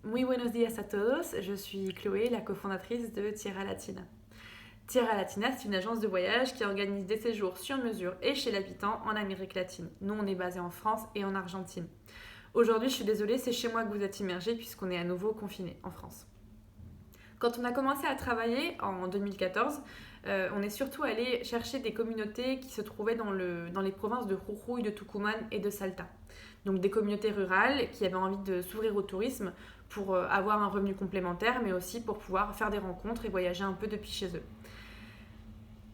Muy buenos días a todos, je suis Chloé, la cofondatrice de Tierra Latina. Tierra Latina, c'est une agence de voyage qui organise des séjours sur mesure et chez l'habitant en Amérique latine. Nous, on est basé en France et en Argentine. Aujourd'hui, je suis désolée, c'est chez moi que vous êtes immergés puisqu'on est à nouveau confinés en France. Quand on a commencé à travailler en 2014, on est surtout allé chercher des communautés qui se trouvaient dans les provinces de Jujuy, de Tucumán et de Salta. Donc des communautés rurales qui avaient envie de s'ouvrir au tourisme pour avoir un revenu complémentaire, mais aussi pour pouvoir faire des rencontres et voyager un peu depuis chez eux.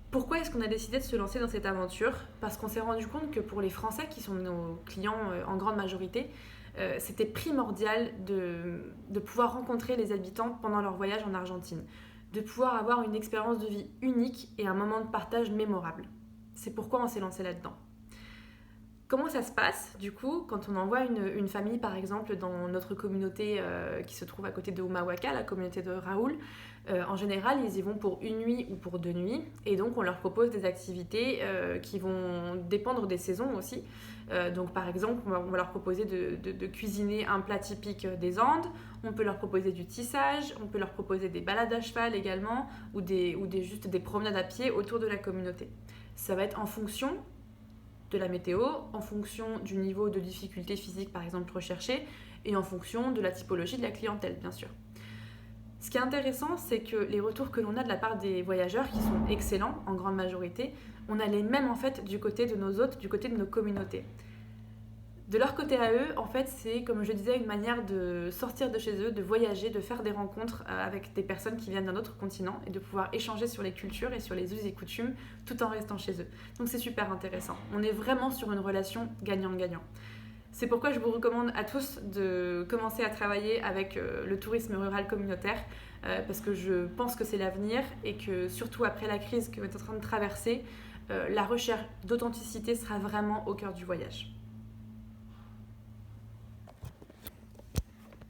Pourquoi est-ce qu'on a décidé de se lancer dans cette aventure ? Parce qu'on s'est rendu compte que pour les Français, qui sont nos clients en grande majorité, c'était primordial de pouvoir rencontrer les habitants pendant leur voyage en Argentine, de pouvoir avoir une expérience de vie unique et un moment de partage mémorable. C'est pourquoi on s'est lancé là-dedans. Comment ça se passe du coup quand on envoie une famille par exemple dans notre communauté qui se trouve à côté de Humahuaca, la communauté de Raoul. En général ils y vont pour une nuit ou pour 2 nuits et donc on leur propose des activités qui vont dépendre des saisons aussi. Donc par exemple on va leur proposer de cuisiner un plat typique des Andes, on peut leur proposer du tissage, on peut leur proposer des balades à cheval également ou juste des promenades à pied autour de la communauté. Ça va être en fonction de la météo, en fonction du niveau de difficulté physique par exemple recherché et en fonction de la typologie de la clientèle bien sûr. Ce qui est intéressant, c'est que les retours que l'on a de la part des voyageurs, qui sont excellents en grande majorité, on a les mêmes en fait du côté de nos hôtes, du côté de nos communautés. De leur côté à eux, en fait, c'est comme je disais une manière de sortir de chez eux, de voyager, de faire des rencontres avec des personnes qui viennent d'un autre continent et de pouvoir échanger sur les cultures et sur les us et coutumes tout en restant chez eux. Donc c'est super intéressant. On est vraiment sur une relation gagnant-gagnant. C'est pourquoi je vous recommande à tous de commencer à travailler avec le tourisme rural communautaire parce que je pense que c'est l'avenir et que surtout après la crise que vous êtes en train de traverser, la recherche d'authenticité sera vraiment au cœur du voyage.